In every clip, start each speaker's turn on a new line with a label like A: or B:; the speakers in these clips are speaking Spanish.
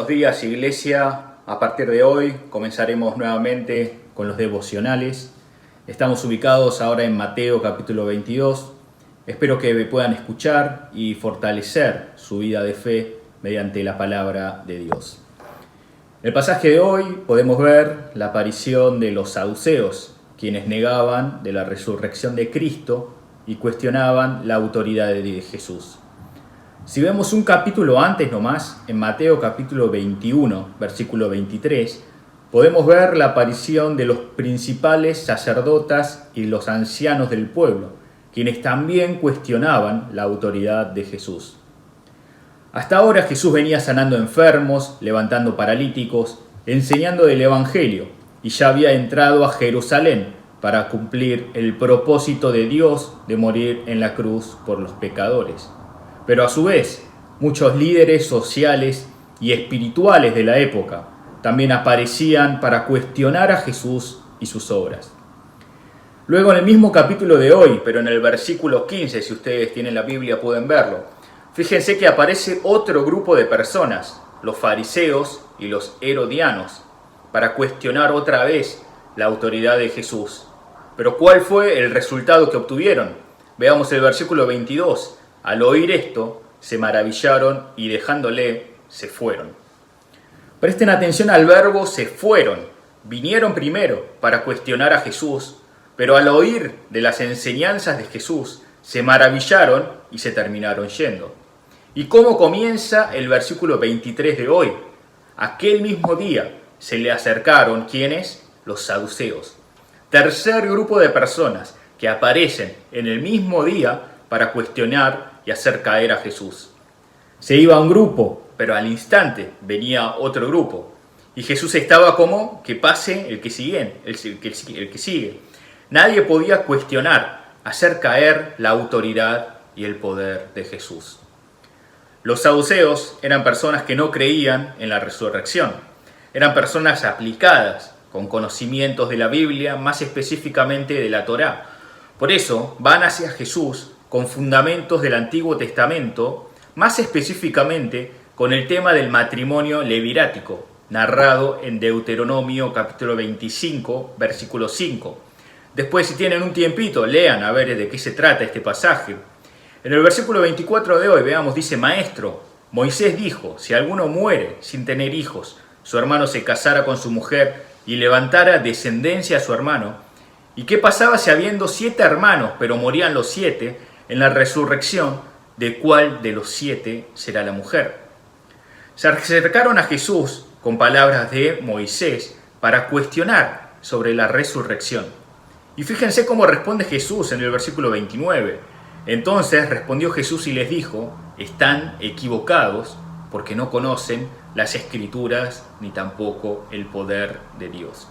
A: Buenos días, Iglesia. A partir de hoy comenzaremos nuevamente con los devocionales. Estamos ubicados ahora en Mateo capítulo 22. Espero que puedan escuchar y fortalecer su vida de fe mediante la palabra de Dios. En el pasaje de hoy podemos ver la aparición de los saduceos, quienes negaban de la resurrección de Cristo y cuestionaban la autoridad de Jesús. Si vemos un capítulo antes nomás, en Mateo capítulo 21, versículo 23, podemos ver la aparición de los principales sacerdotes y los ancianos del pueblo, quienes también cuestionaban la autoridad de Jesús. Hasta ahora Jesús venía sanando enfermos, levantando paralíticos, enseñando del Evangelio, y ya había entrado a Jerusalén para cumplir el propósito de Dios de morir en la cruz por los pecadores. Pero a su vez, muchos líderes sociales y espirituales de la época también aparecían para cuestionar a Jesús y sus obras. Luego en el mismo capítulo de hoy, pero en el versículo 15, si ustedes tienen la Biblia pueden verlo, fíjense que aparece otro grupo de personas, los fariseos y los herodianos, para cuestionar otra vez la autoridad de Jesús. Pero ¿cuál fue el resultado que obtuvieron? Veamos el versículo 22. Al oír esto, se maravillaron y dejándole, se fueron. Presten atención al verbo se fueron. Vinieron primero para cuestionar a Jesús, pero al oír de las enseñanzas de Jesús, se maravillaron y se terminaron yendo. ¿Y cómo comienza el versículo 23 de hoy? Aquel mismo día se le acercaron, ¿quiénes? Los saduceos. Tercer grupo de personas que aparecen en el mismo día para cuestionar y hacer caer a Jesús. Se iba un grupo, pero al instante venía otro grupo. Y Jesús estaba como que pase el que sigue, el que sigue. Nadie podía cuestionar, hacer caer la autoridad y el poder de Jesús. Los saduceos eran personas que no creían en la resurrección. Eran personas aplicadas, con conocimientos de la Biblia, más específicamente de la Torá. Por eso van hacia Jesús con fundamentos del Antiguo Testamento, más específicamente con el tema del matrimonio levirático, narrado en Deuteronomio capítulo 25, versículo 5. Después, si tienen un tiempito, lean a ver de qué se trata este pasaje. En el versículo 24 de hoy, veamos, dice: Maestro, Moisés dijo, si alguno muere sin tener hijos, su hermano se casara con su mujer y levantara descendencia a su hermano. ¿Y qué pasaba si habiendo 7 hermanos, pero morían los 7, en la resurrección, de cuál de los 7 será la mujer? Se acercaron a Jesús con palabras de Moisés para cuestionar sobre la resurrección. Y fíjense cómo responde Jesús en el versículo 29. Entonces respondió Jesús y les dijo: están equivocados porque no conocen las Escrituras ni tampoco el poder de Dios.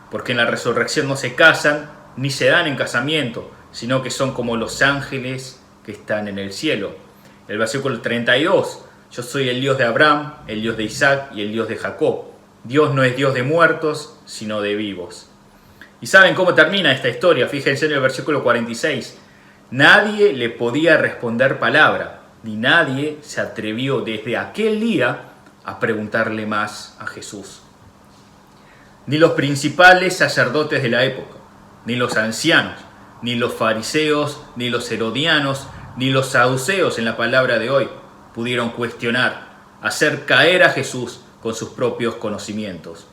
A: Porque en la resurrección no se casan ni se dan en casamiento, sino que son como los ángeles que están en el cielo. El versículo 32, yo soy el Dios de Abraham, el Dios de Isaac y el Dios de Jacob. Dios no es Dios de muertos, sino de vivos. ¿Y saben cómo termina esta historia? Fíjense en el versículo 46. Nadie le podía responder palabra, ni nadie se atrevió desde aquel día a preguntarle más a Jesús. Ni los principales sacerdotes de la época, ni los ancianos, ni los fariseos, ni los herodianos, ni los saduceos en la palabra de hoy pudieron cuestionar, hacer caer a Jesús con sus propios conocimientos.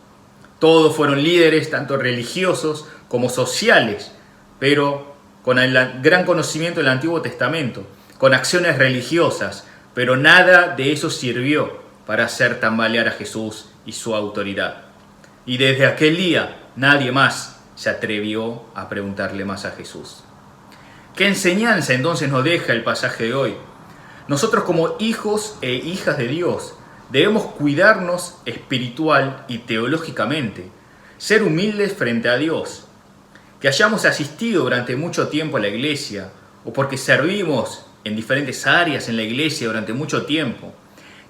A: Todos fueron líderes, tanto religiosos como sociales, pero con el gran conocimiento del Antiguo Testamento, con acciones religiosas, pero nada de eso sirvió para hacer tambalear a Jesús y su autoridad. Y desde aquel día nadie más se atrevió a preguntarle más a Jesús. ¿Qué enseñanza entonces nos deja el pasaje de hoy? Nosotros como hijos e hijas de Dios debemos cuidarnos espiritual y teológicamente, ser humildes frente a Dios. Que hayamos asistido durante mucho tiempo a la iglesia o porque servimos en diferentes áreas en la iglesia durante mucho tiempo,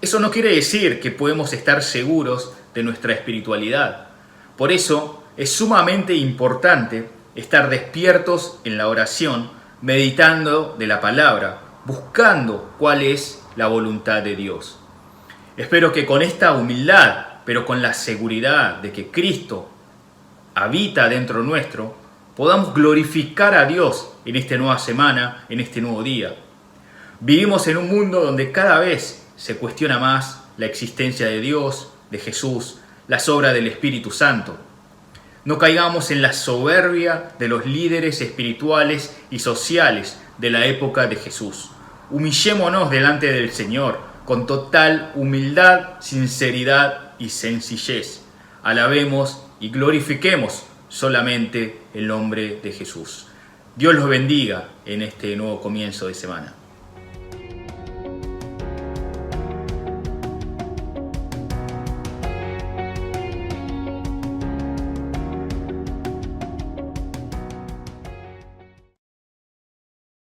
A: eso no quiere decir que podemos estar seguros de nuestra espiritualidad. Por eso es sumamente importante estar despiertos en la oración, meditando de la palabra, buscando cuál es la voluntad de Dios. Espero que con esta humildad, pero con la seguridad de que Cristo habita dentro nuestro, podamos glorificar a Dios en esta nueva semana, en este nuevo día. Vivimos en un mundo donde cada vez se cuestiona más la existencia de Dios, de Jesús, las obras del Espíritu Santo. No caigamos en la soberbia de los líderes espirituales y sociales de la época de Jesús. Humillémonos delante del Señor con total humildad, sinceridad y sencillez. Alabemos y glorifiquemos solamente el nombre de Jesús. Dios los bendiga en este nuevo comienzo de semana.